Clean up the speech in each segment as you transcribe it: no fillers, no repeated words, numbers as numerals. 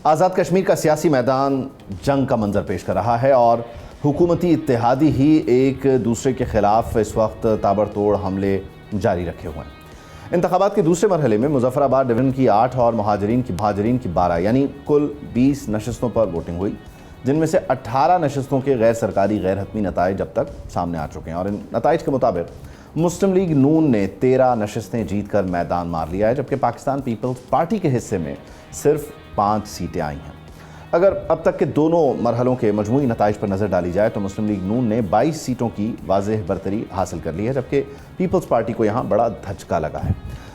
آزاد کشمیر کا سیاسی میدان جنگ کا منظر پیش کر رہا ہے اور حکومتی اتحادی ہی ایک دوسرے کے خلاف اس وقت تابڑتوڑ حملے جاری رکھے ہوئے ہیں۔ انتخابات کے دوسرے مرحلے میں مظفر آباد ڈویژن کی 8 اور مہاجرین کی 12 یعنی کل 20 نشستوں پر ووٹنگ ہوئی، جن میں سے 18 نشستوں کے غیر سرکاری غیر حتمی نتائج اب تک سامنے آ چکے ہیں، اور ان نتائج کے مطابق مسلم لیگ نون نے 13 نشستیں جیت کر میدان مار لیا ہے، جبکہ پاکستان پیپلز پارٹی کے حصے میں صرف 5 سیٹیں آئی ہیں۔ اگر اب تک کے دونوں مرحلوں کے مجموعی نتائج پر نظر ڈالی جائے تو مسلم لیگ نون نے 22 سیٹوں کی واضح برتری حاصل کر لی ہے، جبکہ پیپلز پارٹی کو یہاں بڑا دھچکا لگا ہے۔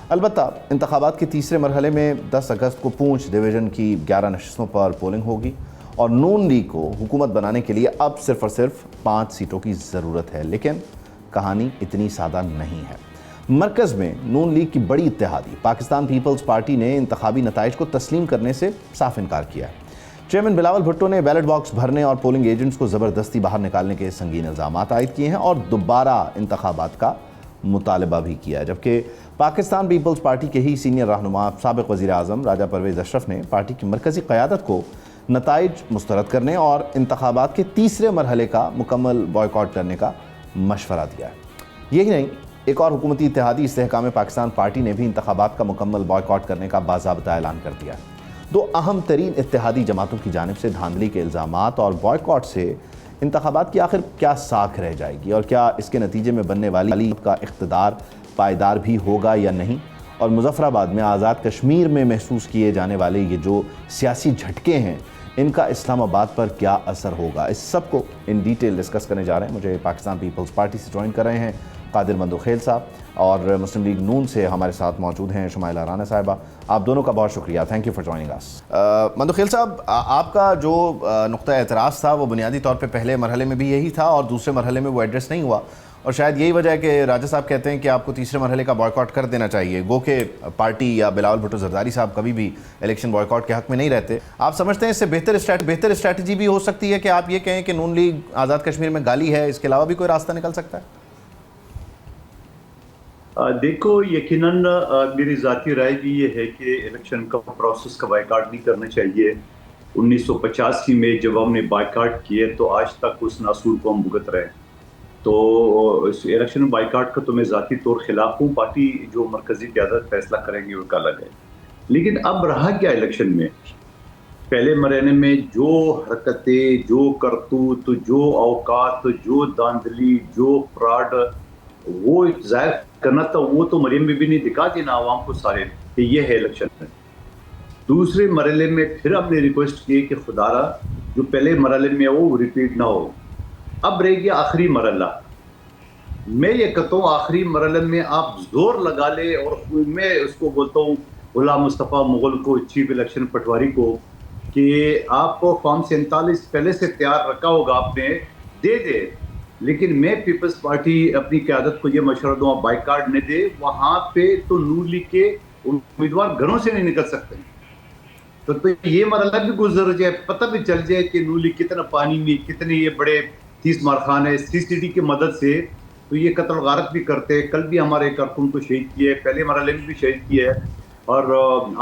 البتہ انتخابات کے تیسرے مرحلے میں 10 اگست کو پونچھ ڈویژن کی 11 نشستوں پر پولنگ ہوگی، اور نون لیگ کو حکومت بنانے کے لیے اب صرف اور صرف 5 سیٹوں کی ضرورت ہے، لیکن کہانی اتنی سادہ نہیں ہے۔ مرکز میں نون لیگ کی بڑی اتحادی پاکستان پیپلز پارٹی نے انتخابی نتائج کو تسلیم کرنے سے صاف انکار کیا ہے۔ چیئرمین بلاول بھٹو نے بیلٹ باکس بھرنے اور پولنگ ایجنٹس کو زبردستی باہر نکالنے کے سنگین الزامات عائد کیے ہیں اور دوبارہ انتخابات کا مطالبہ بھی کیا ہے، جبکہ پاکستان پیپلز پارٹی کے ہی سینئر رہنما سابق وزیر اعظم راجہ پرویز اشرف نے پارٹی کی مرکزی قیادت کو نتائج مسترد کرنے اور انتخابات کے تیسرے مرحلے کا مکمل بائیکاٹ کرنے کا مشورہ دیا ہے۔ یہی نہیں، ایک اور حکومتی اتحادی استحکام پاکستان پارٹی نے بھی انتخابات کا مکمل بائیکاٹ کرنے کا باضابطہ اعلان کر دیا ہے۔ دو اہم ترین اتحادی جماعتوں کی جانب سے دھاندلی کے الزامات اور بائیکاٹ سے انتخابات کی آخر کیا ساکھ رہ جائے گی، اور کیا اس کے نتیجے میں بننے والی کا اقتدار پائیدار بھی ہوگا یا نہیں، اور مظفر آباد میں آزاد کشمیر میں محسوس کیے جانے والے یہ جو سیاسی جھٹکے ہیں ان کا اسلام آباد پر کیا اثر ہوگا، اس سب کو ان ڈیٹیل ڈسکس کرنے جا رہے ہیں۔ مجھے پاکستان پیپلز پارٹی سے جوائن کر رہے ہیں قادر مندوخیل صاحب، اور مسلم لیگ نون سے ہمارے ساتھ موجود ہیں شمائلہ رانا صاحبہ۔ آپ دونوں کا بہت شکریہ، تھینک یو فار جوائننگ اس۔ مندوخیل صاحب، آپ کا جو نقطہ اعتراض تھا وہ بنیادی طور پہ پہلے مرحلے میں بھی یہی تھا اور دوسرے مرحلے میں وہ ایڈریس نہیں ہوا، اور شاید یہی وجہ ہے کہ راجہ صاحب کہتے ہیں کہ آپ کو تیسرے مرحلے کا بائیکاٹ کر دینا چاہیے، گو کہ پارٹی یا بلاول بھٹو زرداری صاحب کبھی بھی الیکشن بائیکاٹ کے حق میں نہیں رہتے۔ آپ سمجھتے ہیں اس سے بہتر اسٹریٹجی بھی ہو سکتی ہے کہ آپ یہ کہیں کہ نون لیگ آزاد کشمیر میں گالی ہے، اس کے علاوہ بھی کوئی راستہ نکل سکتا ہے؟ دیکھو، یقیناً میری ذاتی رائے بھی یہ ہے کہ الیکشن کا پروسیس کا بائیکاٹ نہیں کرنا چاہیے۔ 1985 میں جب ہم نے بائیکاٹ کیے تو آج تک اس ناصور کو ہم بھگت رہے، تو اس الیکشن بائیکاٹ کا تو میں ذاتی طور خلاف ہوں۔ پارٹی جو مرکزی قیادت فیصلہ کریں گے ان کا الگ ہے، لیکن اب رہا کیا الیکشن میں؟ پہلے مرحلے میں جو حرکتیں، جو کرتوت، جو اوقات، جو داندلی، جو فراڈ وہ ظاہر کرنا تھا، وہ تو مریم بی بی نے دکھا دینا عوام کو سارے کہ یہ ہے الیکشن میں۔ دوسرے مرحلے میں پھر ہم نے ریکویسٹ کی کہ خدا را جو پہلے مرحلے میں وہ ریپیٹ نہ ہو۔ اب رہ گیا آخری مرحلہ۔ میں یہ کہتا ہوں آخری مرحلے میں آپ زور لگا لے، اور میں اس کو بولتا ہوں غلام مصطفیٰ مغل کو، چیف الیکشن پٹواری کو، کہ آپ کو فارم 47 پہلے سے تیار رکھا ہوگا، آپ نے دے دے، لیکن میں پیپلز پارٹی اپنی قیادت کو یہ مشورہ دوں آپ بائیکاٹ نہ دے۔ وہاں پہ تو نون لیگ کے امیدوار گھروں سے نہیں نکل سکتے، تو یہ مرحلہ بھی گزر جائے، پتہ بھی چل جائے کہ نون لیگ کتنا پانی میں، کتنے یہ بڑے 30 مارخان ہے CCD کی مدد سے تو یہ قتل غارت بھی کرتے۔ کل بھی ہمارے کارکن کو شہید کیے، پہلے مرحلے میں بھی شہید کیے ہے، اور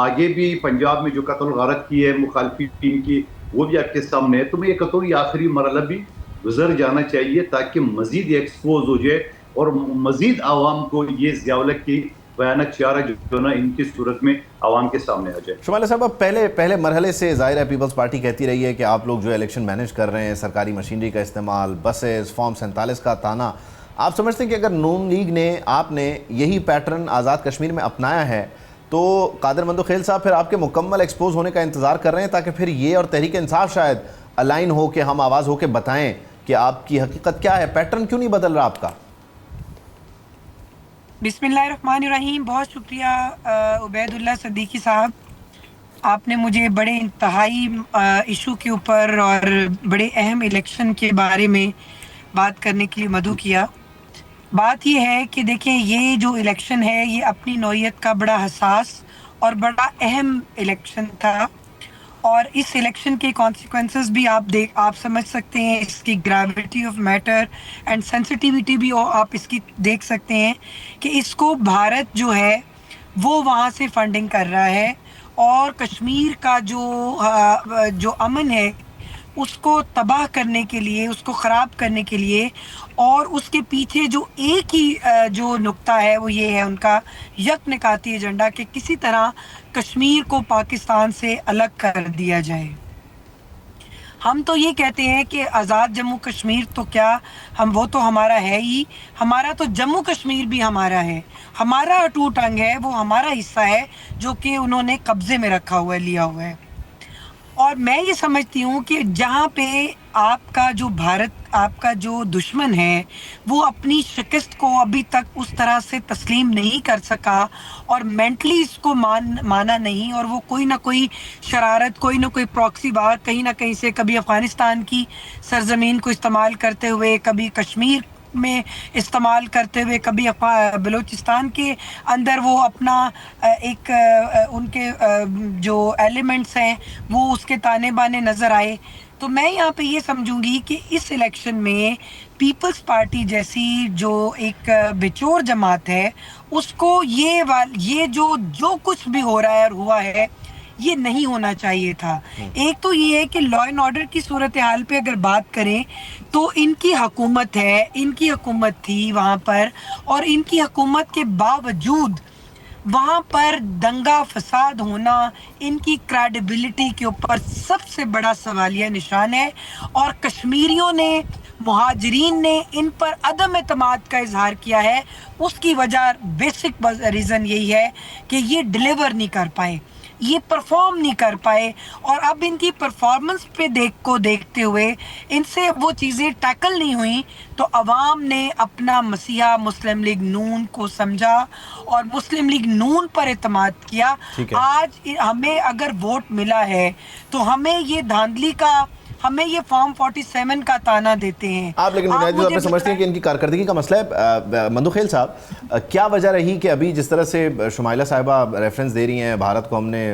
آگے بھی پنجاب میں جو قتل غارت کی ہے مخالفین کی وہ بھی آپ کے سامنے ہے۔ تو میں یہ کہتا ہوں یہ آخری مرحلہ بھی گزر جانا چاہیے تاکہ مزید ایکسپوز ہو جائے اور مزید عوام کو یہ ضیاءالحق کی بیانات چارہ جو نا ان کی صورت میں عوام کے سامنے آ جائے۔ شمائلہ صاحب، اب پہلے مرحلے سے ظاہر ہے پیپلز پارٹی کہتی رہی ہے کہ آپ لوگ جو الیکشن مینیج کر رہے ہیں، سرکاری مشینری کا استعمال، بسز، فارم 47 کا تانا، آپ سمجھتے ہیں کہ اگر نون لیگ نے، آپ نے یہی پیٹرن آزاد کشمیر میں اپنایا ہے تو قادر مندوخیل صاحب پھر آپ کے مکمل ایکسپوز ہونے کا انتظار کر رہے ہیں تاکہ پھر یہ اور تحریک انصاف شاید الائن ہو کے ہم آواز ہو کے بتائیں کہ آپ کی حقیقت کیا ہے؟ پیٹرن کیوں نہیں بدل رہا آپ کا؟ بسم اللہ الرحمن الرحیم۔ بہت شکریہ عبید اللہ صدیقی صاحب، آپ نے مجھے بڑے انتہائی ایشو کے اوپر اور بڑے اہم الیکشن کے بارے میں بات کرنے کے لیے مدعو کیا۔ بات یہ ہے کہ دیکھیں، یہ جو الیکشن ہے یہ اپنی نوعیت کا بڑا حساس اور بڑا اہم الیکشن تھا، اور اس الیکشن کے کانسیکوینسز بھی آپ سمجھ سکتے ہیں، اس کی gravity of matter and sensitivity بھی آپ اس کی دیکھ سکتے ہیں کہ اس کو بھارت جو ہے وہ وہاں سے فنڈنگ کر رہا ہے، اور کشمیر کا جو امن ہے اس کو تباہ کرنے کے لیے، اس کو خراب کرنے کے لیے، اور اس کے پیچھے جو ایک ہی جو نقطہ ہے وہ یہ ہے ان کا یک نکاتی ایجنڈا کہ کسی طرح کشمیر کو پاکستان سے الگ کر دیا جائے۔ ہم تو یہ کہتے ہیں کہ آزاد جموں کشمیر تو کیا، وہ تو ہمارا ہے ہی، ہمارا تو جموں کشمیر بھی ہمارا ہے، ہمارا اٹوٹ انگ ہے، وہ ہمارا حصہ ہے جو کہ انہوں نے قبضے میں رکھا ہوا ہے، لیا ہوا ہے۔ اور میں یہ سمجھتی ہوں کہ جہاں پہ آپ کا جو بھارت، آپ کا جو دشمن ہے، وہ اپنی شکست کو ابھی تک اس طرح سے تسلیم نہیں کر سکا اور مینٹلی اس کو مانا نہیں، اور وہ کوئی نہ کوئی شرارت، کوئی نہ کوئی پراکسی وار کہیں نہ کہیں سے، کبھی افغانستان کی سرزمین کو استعمال کرتے ہوئے، کبھی کشمیر میں استعمال کرتے ہوئے، کبھی بلوچستان کے اندر وہ اپنا ایک ان کے جو ایلیمنٹس ہیں وہ اس کے تانے بانے نظر آئے۔ تو میں یہاں پہ یہ سمجھوں گی کہ اس الیکشن میں پیپلز پارٹی جیسی جو ایک بچور جماعت ہے، اس کو یہ جو کچھ بھی ہو رہا ہے اور ہوا ہے، یہ نہیں ہونا چاہیے تھا۔ ایک تو یہ ہے کہ لا اینڈ آرڈر کی صورتحال پہ اگر بات کریں تو ان کی حکومت ہے، ان کی حکومت تھی وہاں پر، اور ان کی حکومت کے باوجود وہاں پر دنگا فساد ہونا ان کی کریڈیبلٹی کے اوپر سب سے بڑا سوالیہ نشان ہے، اور کشمیریوں نے، مہاجرین نے ان پر عدم اعتماد کا اظہار کیا ہے۔ اس کی وجہ، بیسک ریزن یہی ہے کہ یہ ڈیلیور نہیں کر پائے، یہ پرفارم نہیں کر پائے، اور اب ان کی پرفارمنس پہ دیکھتے ہوئے ان سے وہ چیزیں ٹیکل نہیں ہوئیں، تو عوام نے اپنا مسیحا مسلم لیگ نون کو سمجھا اور مسلم لیگ نون پر اعتماد کیا۔ آج ہمیں اگر ووٹ ملا ہے تو ہمیں یہ دھاندلی کا، ہمیں یہ فارم 47 کا تانا دیتے ہیں آپ، لیکن بنیادی طور پہ سمجھتے ہیں کہ ان کی کارکردگی کا مسئلہ ہے۔ مندوخیل صاحب، کیا وجہ رہی کہ ابھی جس طرح سے شمائلہ صاحبہ ریفرنس دے رہی ہیں، بھارت کو ہم نے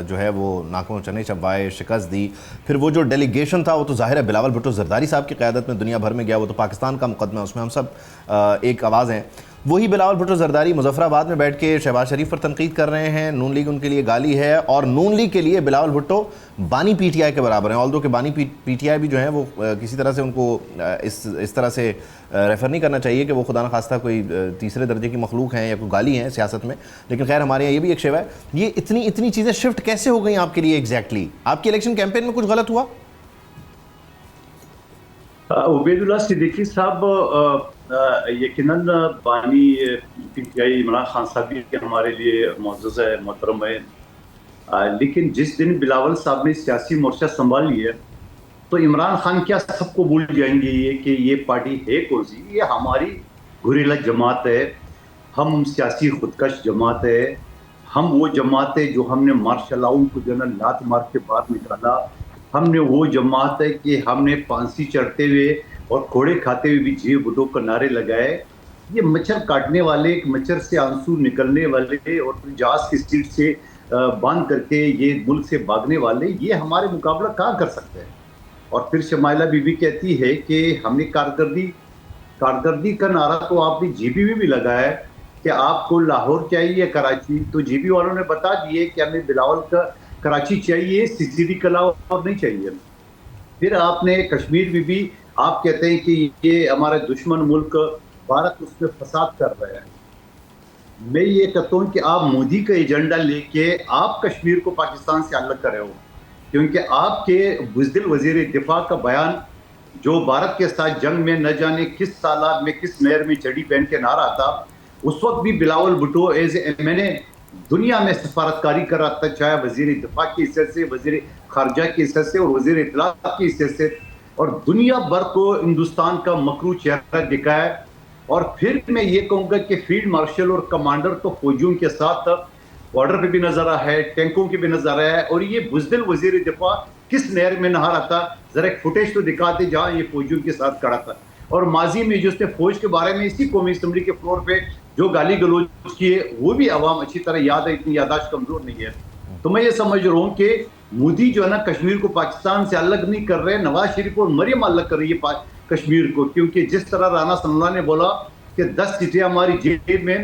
جو ہے وہ ناکوں چنے چبوائے، شکست دی، پھر وہ جو ڈیلیگیشن تھا وہ تو ظاہر ہے بلاول بھٹو زرداری صاحب کی قیادت میں دنیا بھر میں گیا، وہ تو پاکستان کا مقدمہ ہے، اس میں ہم سب ایک آواز ہیں۔ وہی بلاول بھٹو زرداری مظفر آباد میں بیٹھ کے شہباز شریف پر تنقید کر رہے ہیں، نون لیگ ان کے لیے گالی ہے، اور نون لیگ کے لیے بلاول بھٹو بانی پی ٹی آئی کے برابر ہیں، آلدو کہ بانی پی ٹی آئی بھی جو ہیں وہ کسی طرح سے ان کو اس طرح سے ریفر نہیں کرنا چاہیے کہ وہ خدا نخواستہ کوئی تیسرے درجے کی مخلوق ہیں یا کوئی گالی ہیں سیاست میں، لیکن خیر ہمارے یہاں یہ بھی ایک شیوا ہے۔ یہ اتنی چیزیں شفٹ کیسے ہو گئیں آپ کے لیے ایگزیکٹلی؟ آپ کی الیکشن کیمپین میں کچھ غلط ہوا؟ عبید اللہ صدیقی صاحب، یقیناً بانی P T I Imran Khan صاحب بھی ہمارے لیے معزز ہے، محترم ہے، لیکن جس دن بلاول صاحب نے سیاسی مورچہ سنبھال لیا تو عمران خان کیا سب کو بھول جائیں گے یہ کہ یہ پارٹی ہے کون سی؟ یہ ہماری گوریلا جماعت ہے، ہم سیاسی خودکش جماعت ہے، ہم وہ جماعت ہے جو ہم نے مارشل لاؤ کو جو ہے نا لات مار کے باہر نکالا، ہم نے وہ جماعت ہے کہ ہم نے پھانسی چڑھتے ہوئے اور کوڑے کھاتے ہوئے بھی جی بھٹو کا نعرے لگائے۔ یہ مچھر کاٹنے والے، ایک مچھر سے آنسو نکلنے والے اور جہاز کی سیٹ سے باندھ کر کے یہ ملک سے بھاگنے والے، یہ ہمارے مقابلہ کہاں کر سکتے ہیں؟ اور پھر شمائلہ بی بی کہتی ہے کہ ہم نے کارکردگی کا نعرہ تو آپ نے جی بی میں بھی لگایا ہے کہ آپ کو لاہور چاہیے یا کراچی، تو جی بی والوں نے بتا دیے کہ ہمیں بلاول کا کراچی چاہیے، سی سی ڈی کا لاہور نہیں چاہیے۔ پھر آپ نے کشمیر بھی آپ کہتے ہیں کہ یہ ہمارا دشمن ملک بھارت اس میں فساد کر رہا ہے۔ میں یہ کہتا ہوں کہ آپ مودی کا ایجنڈا لے کے آپ کشمیر کو پاکستان سے الگ کر رہے ہو، کیونکہ آپ کے بزدل وزیر دفاع کا بیان جو بھارت کے ساتھ جنگ میں نہ جانے کس سالات میں کس نہر میں چڑی پہن کے نہ رہا تھا، اس وقت بھی Bilawal Bhutto as A M N A دنیا میں سفارتکاری کر رہا تھا، چاہے وزیر دفاع کی حیثیت سے، وزیر خارجہ کی حیثیت سے اور وزیر اطلاعات کی حیثیت سے، اور دنیا بھر کو ہندوستان کا مکرو چہرہ دکھایا۔ اور پھر میں یہ کہوں گا کہ فیلڈ مارشل اور کمانڈر تو فوجیوں کے ساتھ بارڈر پہ بھی نظر آ ہے، ٹینکوں کے بھی نظر آیا ہے، اور یہ بزدل وزیر دفاع کس نہر میں نہا رہا تھا، ذرا ایک فوٹیج تو دکھاتے جہاں یہ فوجیوں کے ساتھ کھڑا تھا۔ اور ماضی میں جو اس نے فوج کے بارے میں اسی قومی اسمبلی کے فلور پہ جو گالی گلوچ کیے وہ بھی عوام اچھی طرح یاد ہے، اتنی یاداشت کمزور نہیں ہے۔ تو میں یہ سمجھ رہا ہوں کہ مودی جو ہے نا کشمیر کو پاکستان سے الگ نہیں کر رہے، نواز شریف اور مریم الگ کر رہی ہے کشمیر کو، کیونکہ جس طرح رانا ثناء اللہ نے بولا کہ 10 سیٹیں ہماری جیب میں،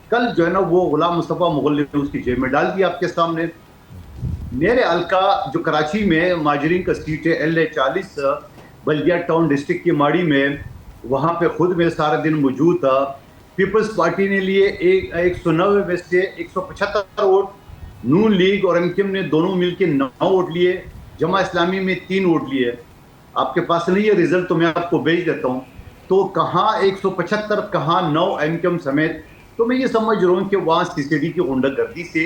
کل جو ہے نا وہ غلام مصطفیٰ مغل نے اس کی جیب میں ڈال دی آپ کے سامنے۔ میرے حلقہ جو کراچی میں مہاجرین کا سیٹ ہے LA40 بلدیہ ٹاؤن ڈسٹرکٹ کی ماڑی میں، وہاں پہ خود میں سارا دن موجود تھا. پیپلز پارٹی نے لیے 190 میں سے 175 ووٹ، نون لیگ اور MKM نے دونوں مل کے 9 ووٹ لیے، جماعت اسلامی میں 3 ووٹ لیے. آپ کے پاس نہیں ہے رزلٹ تو میں آپ کو بھیج دیتا ہوں. تو کہاں 175 کہاں 9 MKM سمیت. تو میں یہ سمجھ رہا ہوں کہ وہاں CCD کی غنڈہ گردی سے،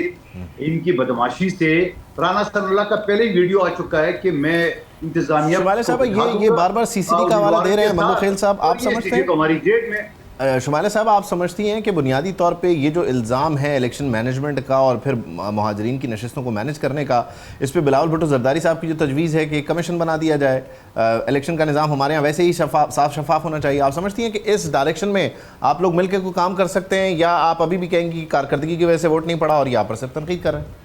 ان کی بدماشی سے، رانا ثناء اللہ کا پہلے ہی ویڈیو آ چکا ہے کہ میں انتظامیہ شمالہ صاحب یہ بار بار CCD کا حوالہ دے رہے ہیں. مندوخیل صاحب آپ سمجھتے ہیں ہماری جیب میں شمالہ صاحب آپ سمجھتی ہیں کہ بنیادی طور پہ یہ جو الزام ہے الیکشن مینجمنٹ کا اور پھر مہاجرین کی نشستوں کو مینج کرنے کا، اس پہ بلاول بھٹو زرداری صاحب کی جو تجویز ہے کہ ایک کمیشن بنا دیا جائے، الیکشن کا نظام ہمارے یہاں ویسے ہی صاف شفاف ہونا چاہیے، آپ سمجھتی ہیں کہ اس ڈائریکشن میں آپ لوگ مل کے کوئی کام کر سکتے ہیں، یا آپ ابھی بھی کہیں گی کارکردگی کی وجہ سے ووٹ نہیں پڑا اور یہ آپ پر صرف تنقید کر رہے ہیں؟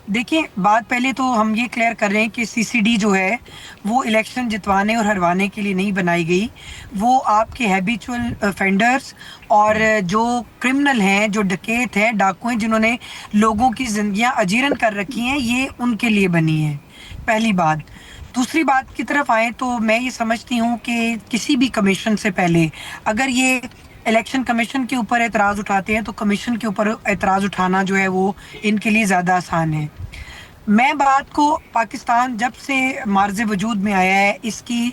دیکھیں، بات پہلے تو ہم یہ کلیئر کر رہے ہیں کہ CCD جو ہے وہ الیکشن جتوانے اور ہروانے کے لیے نہیں بنائی گئی. وہ آپ کے ہیبیچول افینڈرز اور جو کرمنل ہیں، جو ڈکیت ہیں، ڈاکو ہیں، جنہوں نے لوگوں کی زندگیاں اجیرن کر رکھی ہیں، یہ ان کے لیے بنی ہے. پہلی بات. دوسری بات کی طرف آئیں تو میں یہ سمجھتی ہوں کہ کسی بھی کمیشن سے پہلے اگر یہ الیکشن کمیشن کے اوپر اعتراض اٹھاتے ہیں تو کمیشن کے اوپر اعتراض اٹھانا جو ہے وہ ان کے لیے زیادہ آسان ہے. میں بات کو پاکستان جب سے معرض وجود میں آیا ہے، اس کی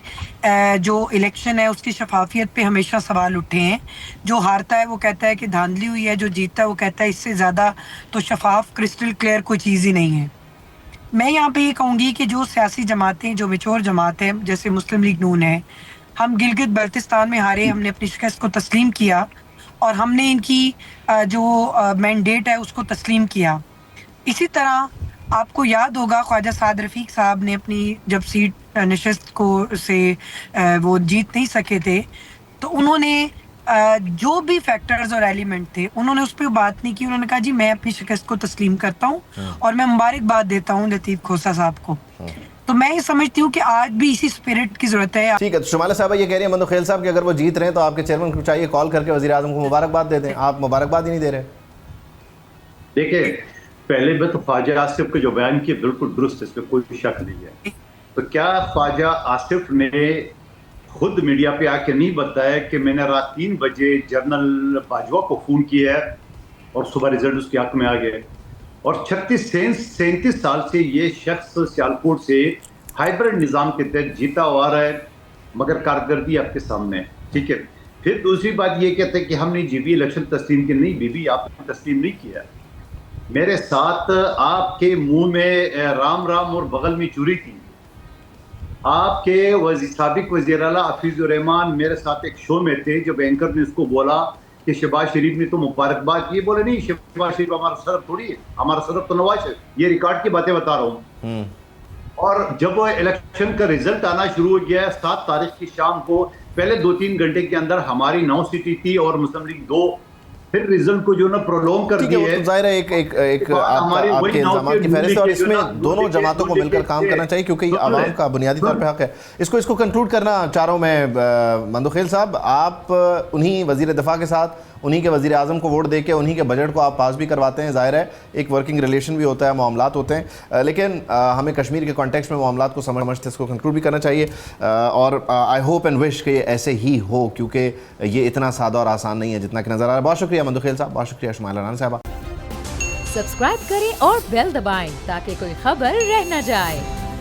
جو الیکشن ہے اس کی شفافیت پہ ہمیشہ سوال اٹھے ہیں. جو ہارتا ہے وہ کہتا ہے کہ دھاندلی ہوئی ہے، جو جیتتا ہے وہ کہتا ہے اس سے زیادہ تو شفاف کرسٹل کلیئر کوئی چیز ہی نہیں ہے. میں یہاں پہ یہ کہوں گی کہ جو سیاسی جماعتیں، جو میچور جماعتیں جیسے مسلم لیگ نون ہے، ہم گلگت بلتستان میں ہارے، ہم نے اپنی شکست کو تسلیم کیا اور ہم نے ان کی جو مینڈیٹ ہے اس کو تسلیم کیا. اسی طرح آپ کو یاد ہوگا خواجہ سعد رفیق صاحب نے اپنی جب سیٹ نشست کو سے وہ جیت نہیں سکے تھے تو انہوں نے جو بھی فیکٹرز اور ایلیمنٹ تھے انہوں نے اس پہ بات نہیں کی. انہوں نے کہا جی میں اپنی شکست کو تسلیم کرتا ہوں اور میں مبارکباد دیتا ہوں لطیف کھوسہ صاحب کو. تو میں یہ سمجھتی ہوں کہ آج بھی اسی اسپرٹ کی ضرورت ہے. ٹھیک ہے، تو شمالہ صاحبہ یہ کہہ رہی ہیں مندوخیل صاحب کہ اگر وہ جیت رہے ہیں تو آپ کے چیئرمین کو چاہیے کال کر کے وزیر اعظم کو مبارکباد دے دیں. آپ مبارکباد ہی نہیں دے رہے. دیکھیں، پہلے میں تو خواجہ آصف کو جو بیان کیا بالکل درست، اس پہ کوئی شک نہیں ہے. تو کیا خواجہ آصف نے خود میڈیا پہ آ کے نہیں بتایا کہ میں نے رات 3 بجے جنرل باجوہ کو فون کیا ہے اور صبح رزلٹ اس کے حق میں آ گئے. اور 37 سال سے یہ شخص سیالکوٹ سے ہائیبرڈ نظام کے تحت جیتا ہوا رہا ہے، مگر کارکردگی آپ کے سامنے ہے. ٹھیک ہے. پھر دوسری بات یہ کہتے ہیں کہ ہم نے الیکشن تسلیم کی. نہیں بیبی، آپ نے تسلیم نہیں کیا. میرے ساتھ آپ کے منہ میں رام رام اور بغل میں چوری تھی. آپ کے سابق وزیر اعلیٰ حفیظ الرحمان میرے ساتھ ایک شو میں تھے جب اینکر نے اس کو بولا کہ شہباز شریف نے تو مبارکباد کی. بولے نہیں، شہباز شریف ہمارا صدر تھوڑی ہے، ہمارا صدر تو نواز ہے. یہ ریکارڈ کی باتیں بتا رہا ہوں. اور جب وہ الیکشن کا رزلٹ آنا شروع ہو گیا 7 تاریخ کی شام کو، پہلے 2-3 گھنٹے کے اندر ہماری 9 سیٹیں تھی اور مسلم لیگ 2. پھر رزلٹ کو جو نا پرولونگ کر دیا ہے. ظاہر ہے ایک آپ کے الزامات کی فہرست ہے اور اس میں دونوں جماعتوں کو مل کر کام کرنا چاہیے کیونکہ یہ عوام کا بنیادی طور پہ حق ہے. اس کو کنکلوڈ کرنا چاہ رہا ہوں میں. مندوخیل صاحب، آپ انہی وزیر دفاع کے ساتھ انہی کے وزیر اعظم کو ووٹ دے کے انہی کے بجٹ کو آپ پاس بھی کرواتے ہیں. ظاہر ہے ایک ورکنگ ریلیشن بھی ہوتا ہے، معاملات ہوتے ہیں، لیکن ہمیں کشمیر کے کانٹیکسٹ میں معاملات کو سمجھتے اس کو کنکلوڈ بھی کرنا چاہیے. اور آئی ہوپ اینڈ وش کہ یہ ایسے ہی ہو کیونکہ یہ اتنا سادہ اور آسان نہیں ہے جتنا کہ نظر آ رہا ہے. بہت شکریہ مندوخیل صاحب، بہت شکریہ شمائلہ رانا صاحبہ. سبسکرائب کریں اور بیل دبائیں تاکہ کوئی خبر رہ نہ جائے.